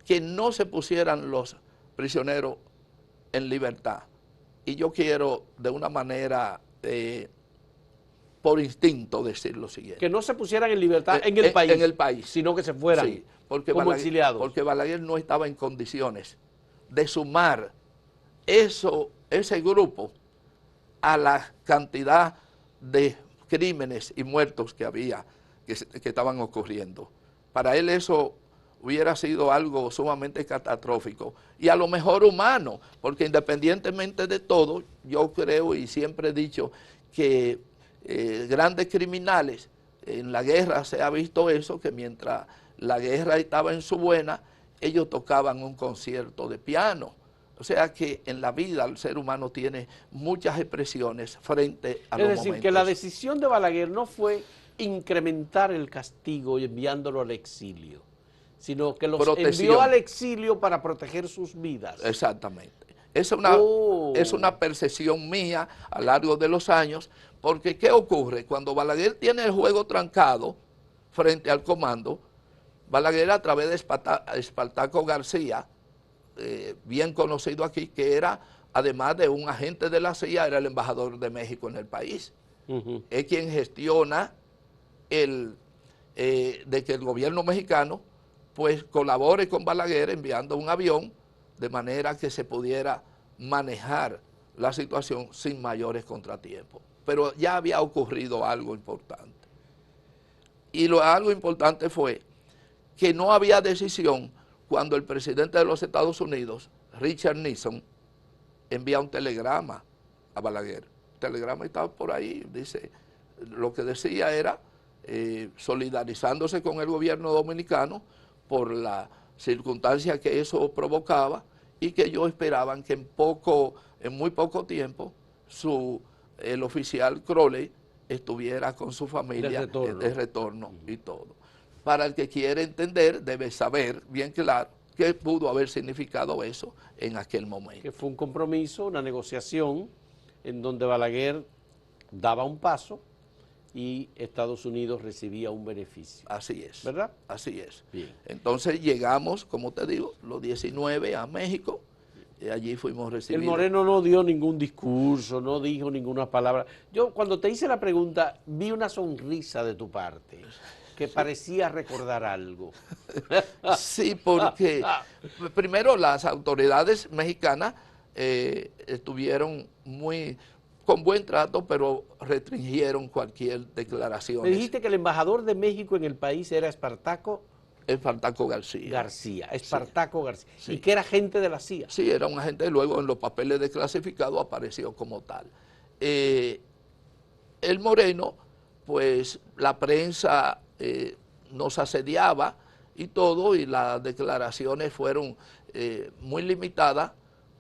que no se pusieran los prisioneros en libertad. Y yo quiero de una manera, por instinto, decir lo siguiente. Que no se pusieran en libertad en el país. En el país. Sino que se fueran Sí, porque como exiliados. Porque Balaguer no estaba en condiciones de sumar ese grupo a la cantidad de crímenes y muertos que había, que estaban ocurriendo. Para él eso hubiera sido algo sumamente catastrófico y a lo mejor humano, porque independientemente de todo, yo creo y siempre he dicho que grandes criminales, en la guerra se ha visto eso, que mientras la guerra estaba en su buena, ellos tocaban un concierto de piano. O sea que en la vida el ser humano tiene muchas expresiones frente a los momentos. Es decir, que la decisión de Balaguer no fue incrementar el castigo y enviándolo al exilio, sino que los envió al exilio para proteger sus vidas. Exactamente. Es una percepción mía a lo largo de los años, porque ¿qué ocurre? Cuando Balaguer tiene el juego trancado frente al comando, Balaguer a través de Espartaco García, bien conocido aquí, que era, además de un agente de la CIA, era el embajador de México en el país. Es quien gestiona de que el gobierno mexicano pues colabore con Balaguer enviando un avión de manera que se pudiera manejar la situación sin mayores contratiempos. Pero ya había ocurrido algo importante. Y algo importante fue que no había decisión cuando el presidente de los Estados Unidos, Richard Nixon, envía un telegrama a Balaguer. El telegrama estaba por ahí, dice, lo que decía era solidarizándose con el gobierno dominicano por la circunstancia que eso provocaba y que ellos esperaban que en muy poco tiempo el oficial Crowley estuviera con su familia de retorno y todo. Para el que quiere entender, debe saber bien claro qué pudo haber significado eso en aquel momento. Que fue un compromiso, una negociación, en donde Balaguer daba un paso y Estados Unidos recibía un beneficio. Así es. ¿Verdad? Así es. Bien. Entonces llegamos, como te digo, los 19 a México, y allí fuimos recibidos. El Moreno no dio ningún discurso, no dijo ninguna palabra. Yo cuando te hice la pregunta, vi una sonrisa de tu parte, que parecía recordar algo. Sí, porque primero las autoridades mexicanas estuvieron con buen trato, pero restringieron cualquier declaración. Me dijiste que el embajador de México en el país era Espartaco García. Espartaco sí. García. Sí. Y que era agente de la CIA. Sí, era un agente, luego en los papeles desclasificados apareció como tal. El Moreno, pues la prensa nos asediaba y todo, y las declaraciones fueron muy limitadas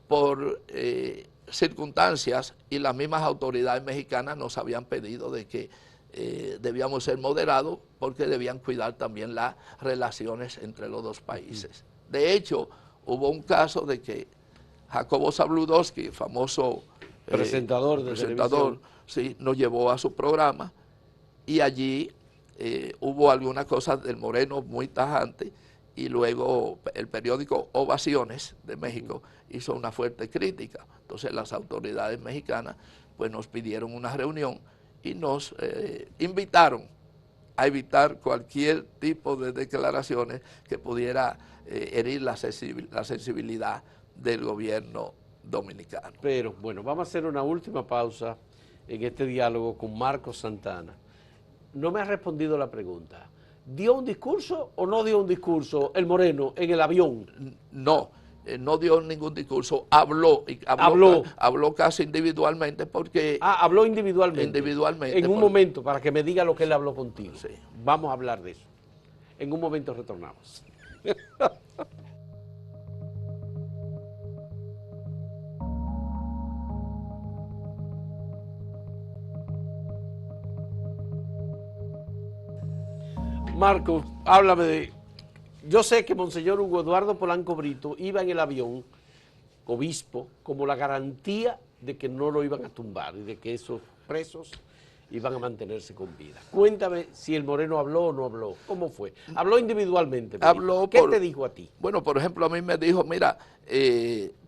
por circunstancias, y las mismas autoridades mexicanas nos habían pedido de que debíamos ser moderados porque debían cuidar también las relaciones entre los dos países. De hecho, hubo un caso de que Jacobo Zabludovsky, famoso presentador de televisión, sí, nos llevó a su programa y allí hubo algunas cosas del Moreno muy tajantes, y luego el periódico Ovaciones de México hizo una fuerte crítica. Entonces las autoridades mexicanas pues nos pidieron una reunión y nos invitaron a evitar cualquier tipo de declaraciones que pudiera herir la sensibilidad del gobierno dominicano. Pero bueno, vamos a hacer una última pausa en este diálogo con Marcos Santana. No me ha respondido la pregunta. ¿Dio un discurso o no dio un discurso el Moreno en el avión? No, no dio ningún discurso, habló casi individualmente porque... habló individualmente. Individualmente. En un momento, para que me diga lo que él habló contigo. Sí. Vamos a hablar de eso. En un momento retornamos. Marco, háblame de... Yo sé que Monseñor Hugo Eduardo Polanco Brito iba en el avión, obispo, como la garantía de que no lo iban a tumbar y de que esos presos iban a mantenerse con vida. Cuéntame si el Moreno habló o no habló. ¿Cómo fue? Habló individualmente. Habló ¿Qué te dijo a ti? Bueno, por ejemplo, a mí me dijo, mira,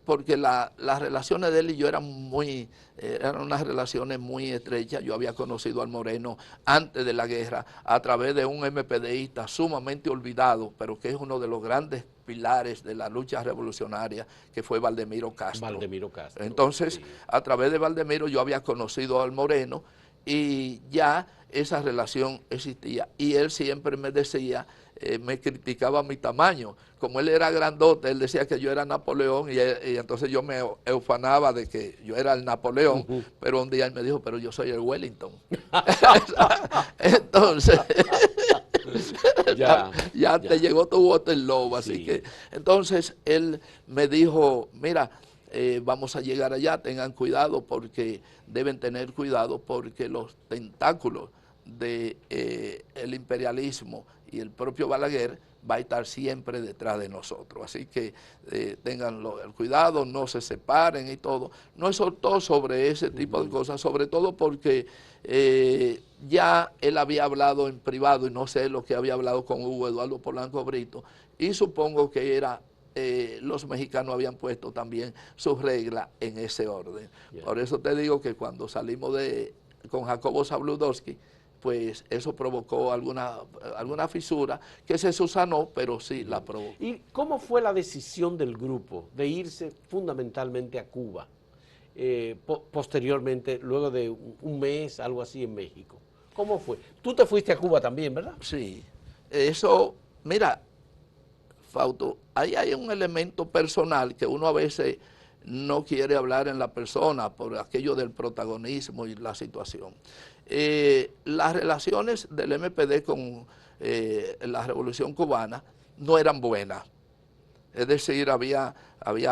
porque las relaciones de él y yo eran unas relaciones muy estrechas. Yo había conocido al Moreno antes de la guerra a través de un MPDista sumamente olvidado, pero que es uno de los grandes pilares de la lucha revolucionaria, que fue Valdemiro Castro. Valdemiro Castro. Entonces, Sí. a través de Valdemiro yo había conocido al Moreno y ya esa relación existía. Y él siempre me decía, me criticaba mi tamaño. Como él era grandote, él decía que yo era Napoleón y entonces yo me eufanaba de que yo era el Napoleón, pero un día él me dijo, pero yo soy el Wellington. Entonces, ya te llegó tu Waterloo, así Sí. que, entonces él me dijo, mira, vamos a llegar allá, tengan cuidado porque deben tener cuidado porque los tentáculos del el imperialismo y el propio Balaguer va a estar siempre detrás de nosotros. Así que tengan el cuidado, no se separen y todo. No es todo sobre ese tipo de cosas, sobre todo porque ya él había hablado en privado y no sé lo que había hablado con Hugo Eduardo Polanco Brito y supongo que era los mexicanos habían puesto también sus reglas en ese orden. Por eso te digo que cuando salimos con Jacobo Zabludowski, pues eso provocó alguna fisura que se subsanó, pero sí la provocó. ¿Y cómo fue la decisión del grupo de irse fundamentalmente a Cuba, posteriormente, luego de un mes, algo así en México? ¿Cómo fue? Tú te fuiste a Cuba también, ¿verdad? Sí, eso, mira, Fausto, ahí hay un elemento personal que uno a veces no quiere hablar en la persona por aquello del protagonismo y la situación. Las relaciones del MPD con la Revolución Cubana no eran buenas. Es decir, había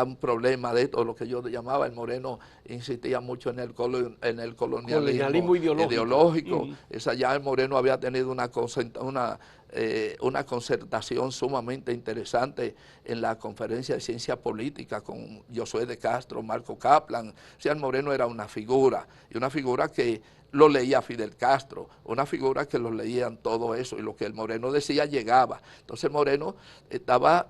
un problema de esto, lo que yo llamaba, el Moreno insistía mucho en el colonialismo ideológico. Ya el Moreno había tenido una concertación sumamente interesante en la conferencia de ciencia política con Josué de Castro, Marco Kaplan. O sea, el Moreno era una figura, y una figura que lo leía Fidel Castro, una figura que lo leían todo eso, y lo que el Moreno decía llegaba. Entonces el Moreno estaba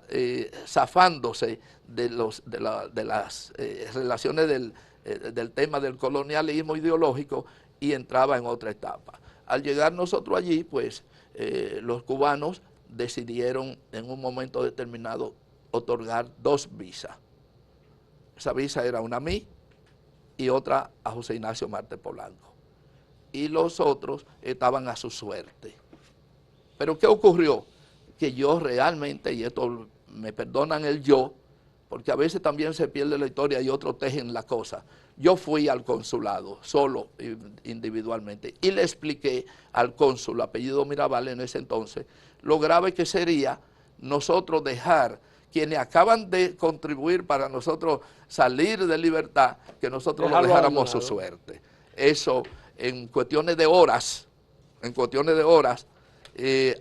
zafándose de las relaciones del tema del colonialismo ideológico y entraba en otra etapa. Al llegar nosotros allí, pues los cubanos decidieron en un momento determinado otorgar 2 visas. Esa visa era una a mí y otra a José Ignacio Marte Polanco. Y los otros estaban a su suerte. Pero ¿qué ocurrió? Que yo realmente, y esto me perdonan el yo, porque a veces también se pierde la historia y otros tejen la cosa. Yo fui al consulado, solo, individualmente, y le expliqué al cónsul, apellido Mirabal en ese entonces, lo grave que sería nosotros dejar quienes acaban de contribuir para nosotros salir de libertad, que nosotros lo dejáramos a su suerte. Eso, en cuestiones de horas,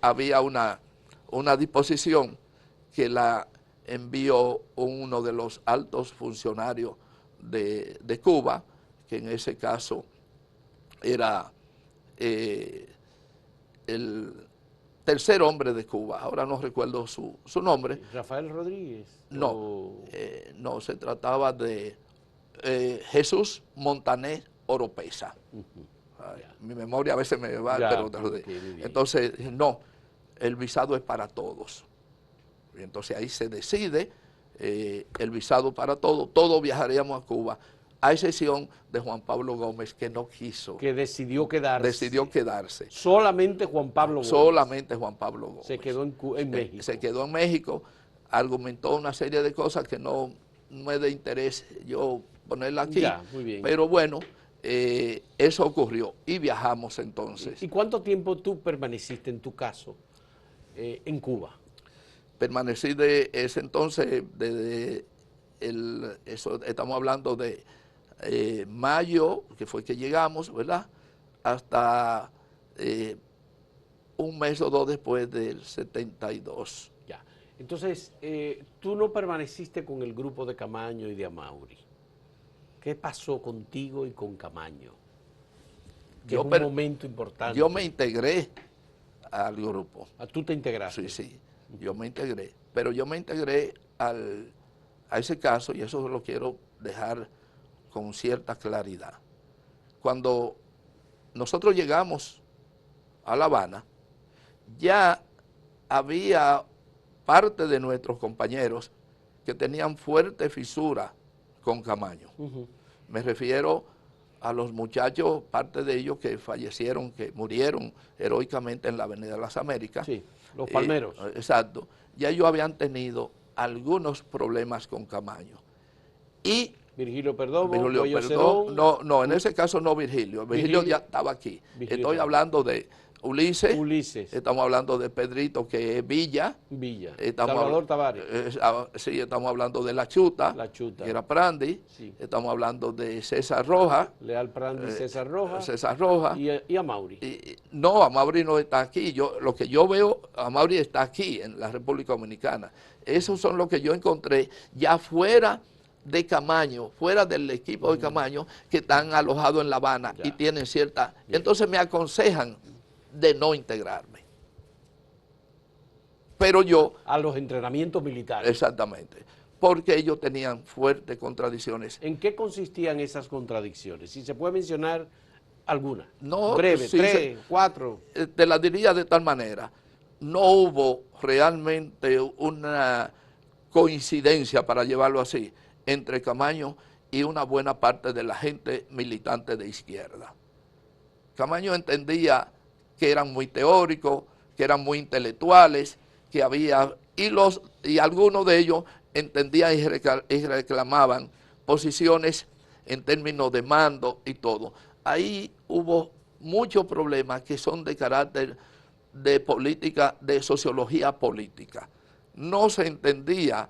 había una disposición que la envió uno de los altos funcionarios de Cuba, que en ese caso era el tercer hombre de Cuba, ahora no recuerdo su nombre. ¿Rafael Rodríguez? No, se trataba de Jesús Montaner Oropesa. Mi memoria a veces me va, pero entonces no, el visado es para todos. Y entonces ahí se decide el visado para todos viajaríamos a Cuba, a excepción de Juan Pablo Gómez, que no quiso. Que decidió quedarse. Decidió quedarse. Solamente Juan Pablo Gómez. Solamente Juan Pablo Gómez. Se quedó en México. Se quedó en México, argumentó una serie de cosas que no es de interés yo ponerla aquí. Ya, muy bien. Pero bueno, eso ocurrió y viajamos entonces. ¿Y cuánto tiempo tú permaneciste en tu caso en Cuba? Permanecí de ese entonces, desde eso estamos hablando de mayo, que fue que llegamos, ¿verdad? Hasta un mes o 2 después del 72. Ya. Entonces, tú no permaneciste con el grupo de Camaño y de Amaury. ¿Qué pasó contigo y con Camaño? que es un momento importante. Yo me integré al grupo. ¿Tú te integraste? Sí, sí, yo me integré. Pero yo me integré a ese caso, y eso lo quiero dejar con cierta claridad. Cuando nosotros llegamos a La Habana, ya había parte de nuestros compañeros que tenían fuerte fisura con Camaño. Me refiero a los muchachos, parte de ellos que fallecieron, que murieron heroicamente en la Avenida de las Américas. Sí, los palmeros. Exacto. Ya ellos habían tenido algunos problemas con Camaño. Y Virgilio Perdomo, Virgilio Perdomo, no, en ese caso no Virgilio. Virgilio ya estaba aquí. Estoy hablando de Ulises. Estamos hablando de Pedrito, que es Villa. Salvador Tavares. Sí, estamos hablando de La Chuta. Que era Prandi. Sí. Estamos hablando de César Rojas. Leal Prandi, César Rojas. César Rojas. Y a Mauri. No, a Mauri no está aquí. Lo que yo veo, a Mauri está aquí, en la República Dominicana. Esos son los que yo encontré ya fuera de Camaño, fuera del equipo de Camaño, que están alojados en La Habana y tienen cierta... Entonces me aconsejan de no integrarme. Pero yo... A los entrenamientos militares. Exactamente. Porque ellos tenían fuertes contradicciones. ¿En qué consistían esas contradicciones? Si se puede mencionar alguna. No, breve, sí, 3, 4. Te la diría de tal manera. No hubo realmente una coincidencia, para llevarlo así, entre Camaño y una buena parte de la gente militante de izquierda. Camaño entendía que eran muy teóricos, que eran muy intelectuales, que había, y algunos de ellos entendían y reclamaban posiciones en términos de mando y todo. Ahí hubo muchos problemas que son de carácter de política, de sociología política. No se entendía,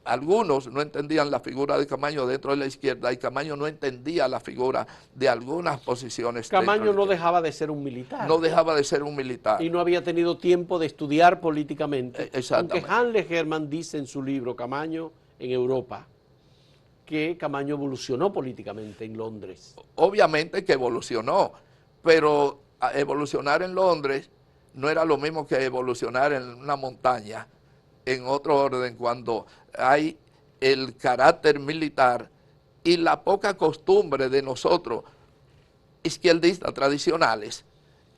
algunos no entendían la figura de Camaño dentro de la izquierda, y Camaño no entendía la figura de algunas posiciones. Camaño no dejaba de ser un militar. No dejaba de ser un militar. Y no había tenido tiempo de estudiar políticamente. Exactamente. Aunque Hanle Hermann dice en su libro Camaño en Europa, que Camaño evolucionó políticamente en Londres. Obviamente que evolucionó, pero evolucionar en Londres no era lo mismo que evolucionar en una montaña, en otro orden, cuando hay el carácter militar y la poca costumbre de nosotros, izquierdistas tradicionales,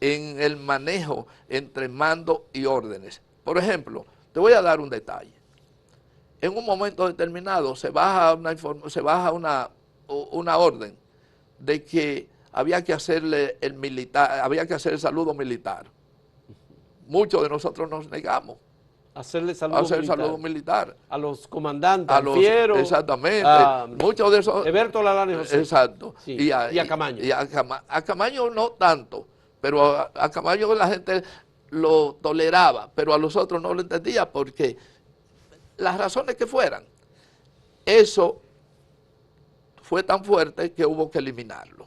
en el manejo entre mando y órdenes. Por ejemplo, te voy a dar un detalle. En un momento determinado se baja una orden de que había que hacerle había que hacer el saludo militar. Muchos de nosotros nos negamos Hacerle saludo militar. A los comandantes, a los, Fiero, exactamente. Muchos de esos. Eberto Lalane José. Exacto. Sí. Y a Camaño. A Camaño no tanto, pero a Camaño la gente lo toleraba, pero a los otros no lo entendía, porque las razones que fueran, eso fue tan fuerte que hubo que eliminarlo.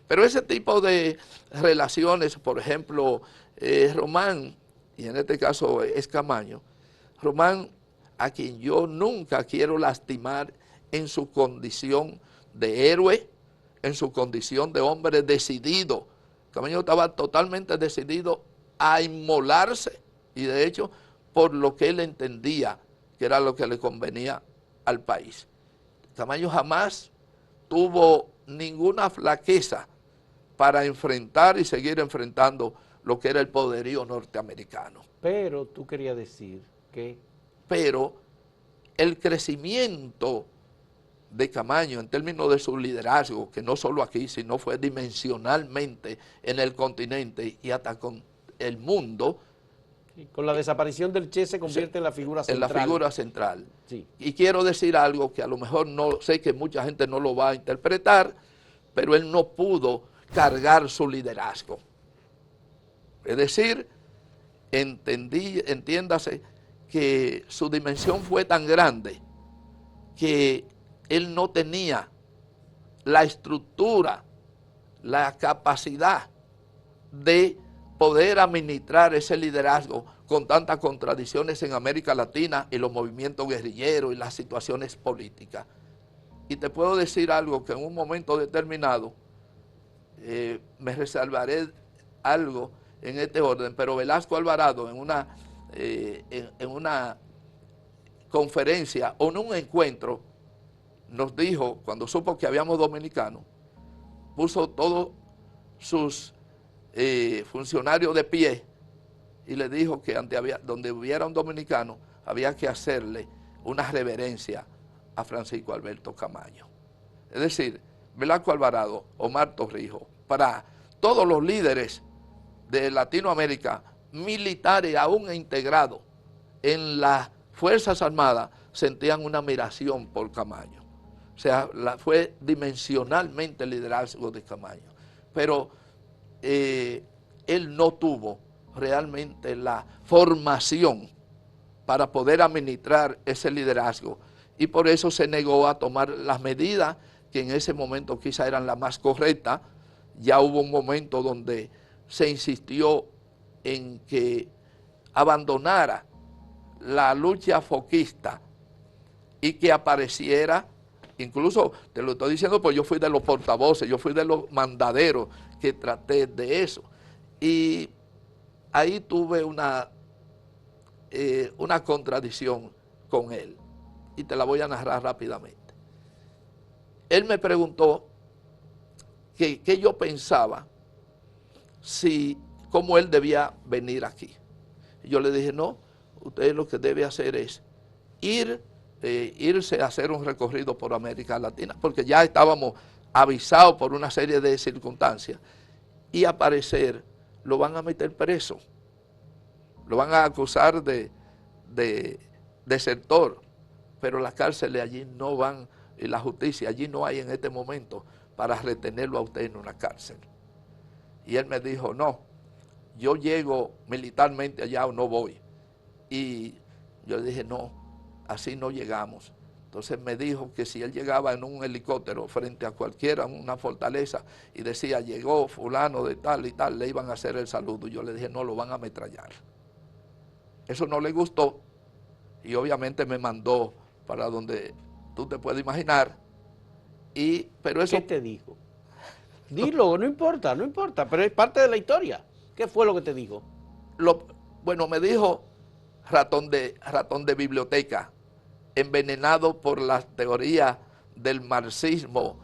Pero ese tipo de relaciones, por ejemplo, Román, y en este caso es Camaño, Román, a quien yo nunca quiero lastimar en su condición de héroe, en su condición de hombre decidido. Camaño estaba totalmente decidido a inmolarse, y de hecho, por lo que él entendía que era lo que le convenía al país. Camaño jamás tuvo ninguna flaqueza para enfrentar y seguir enfrentando lo que era el poderío norteamericano. Pero tú querías decir que... Pero el crecimiento de Camaño en términos de su liderazgo, que no solo aquí, sino fue dimensionalmente en el continente y hasta con el mundo. Y con la desaparición del Che se convierte en la figura central. En la figura central. Sí. Y quiero decir algo que a lo mejor no sé que mucha gente no lo va a interpretar, pero él no pudo cargar su liderazgo. Es decir, entiéndase que su dimensión fue tan grande que él no tenía la estructura, la capacidad de poder administrar ese liderazgo con tantas contradicciones en América Latina y los movimientos guerrilleros y las situaciones políticas. Y te puedo decir algo, que en un momento determinado me reservaré algo en este orden, pero Velasco Alvarado en una conferencia o en un encuentro nos dijo, cuando supo que habíamos dominicanos, puso todos sus funcionarios de pie y le dijo que donde hubiera un dominicano había que hacerle una reverencia a Francisco Alberto Camaño. Es decir, Velasco Alvarado, Omar Torrijos, para todos los líderes de Latinoamérica, militares aún integrados en las Fuerzas Armadas, sentían una admiración por Camaño. O sea, fue dimensionalmente el liderazgo de Camaño. Pero él no tuvo realmente la formación para poder administrar ese liderazgo y por eso se negó a tomar las medidas que en ese momento quizá eran las más correctas. Ya hubo un momento donde se insistió en que abandonara la lucha foquista y que apareciera, incluso te lo estoy diciendo pues yo fui de los portavoces, yo fui de los mandaderos que traté de eso. Y ahí tuve una contradicción con él y te la voy a narrar rápidamente. Él me preguntó qué yo pensaba, cómo él debía venir aquí. Y yo le dije, no, usted lo que debe hacer es irse a hacer un recorrido por América Latina, porque ya estábamos avisados por una serie de circunstancias, y aparecer, lo van a meter preso, lo van a acusar de desertor, pero las cárceles allí no van, y la justicia allí no hay en este momento para retenerlo a usted en una cárcel. Y él me dijo, no, yo llego militarmente allá o no voy. Y yo le dije, no, así no llegamos. Entonces me dijo que si él llegaba en un helicóptero frente a cualquiera, una fortaleza, y decía, llegó fulano de tal y tal, le iban a hacer el saludo. Y yo le dije, no, lo van a ametrallar. Eso no le gustó y obviamente me mandó para donde tú te puedes imaginar. Pero eso, ¿qué te dijo? Dilo, no importa, no importa, pero es parte de la historia. ¿Qué fue lo que te dijo? bueno, me dijo ratón de biblioteca, envenenado por las teorías del marxismo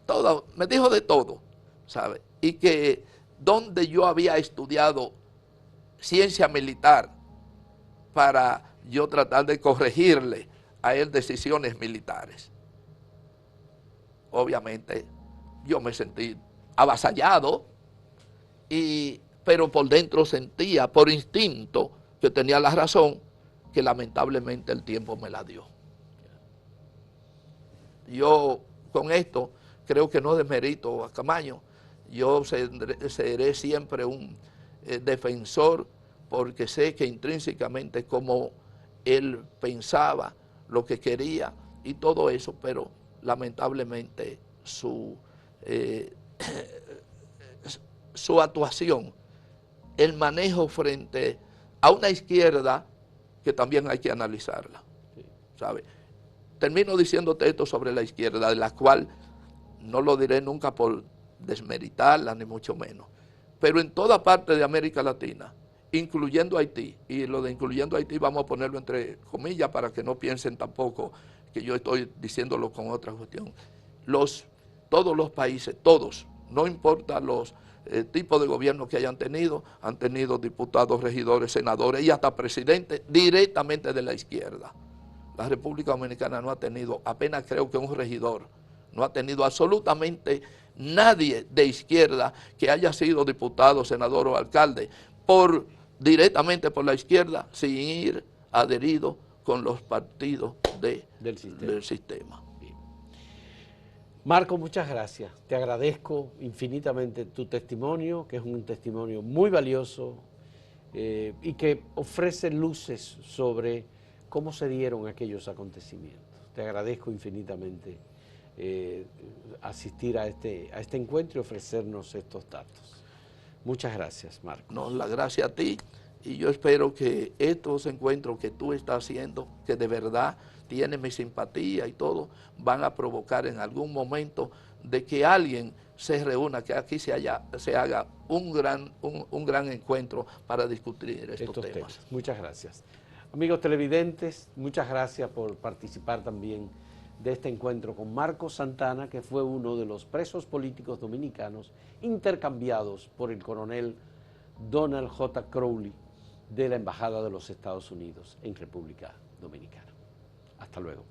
todo, me dijo de todo, ¿sabe? Y que donde yo había estudiado ciencia militar para yo tratar de corregirle a él decisiones militares. Obviamente yo me sentí avasallado, pero por dentro sentía por instinto que tenía la razón, que lamentablemente el tiempo me la dio. Yo con esto creo que no desmerito a Camaño, yo seré siempre un defensor, porque sé que intrínsecamente como él pensaba, lo que quería y todo eso, pero lamentablemente su actuación, el manejo frente a una izquierda que también hay que analizarla, ¿sabe? Termino diciéndote esto sobre la izquierda, de la cual no lo diré nunca por desmeritarla, ni mucho menos. Pero en toda parte de América Latina, incluyendo Haití, y lo de incluyendo Haití vamos a ponerlo entre comillas para que no piensen tampoco que yo estoy diciéndolo con otra cuestión. Todos los países, todos, no importa los tipos de gobierno que hayan tenido, han tenido diputados, regidores, senadores y hasta presidentes directamente de la izquierda. La República Dominicana no ha tenido, apenas creo que un regidor, no ha tenido absolutamente nadie de izquierda que haya sido diputado, senador o alcalde directamente por la izquierda sin ir adherido con los partidos del sistema. Bien. Marco, muchas gracias. Te agradezco infinitamente tu testimonio, que es un testimonio muy valioso y que ofrece luces sobre cómo se dieron aquellos acontecimientos. Te agradezco infinitamente asistir a este encuentro y ofrecernos estos datos. Muchas gracias, Marco. No, la gracia a ti Y yo espero que estos encuentros que tú estás haciendo, que de verdad tienen mi simpatía y todo, van a provocar en algún momento de que alguien se reúna, que aquí se haga un gran encuentro para discutir estos temas. Muchas gracias. Amigos televidentes, muchas gracias por participar también de este encuentro con Marcos Santana, que fue uno de los presos políticos dominicanos intercambiados por el coronel Donald J. Crowley de la Embajada de los Estados Unidos en República Dominicana. Hasta luego.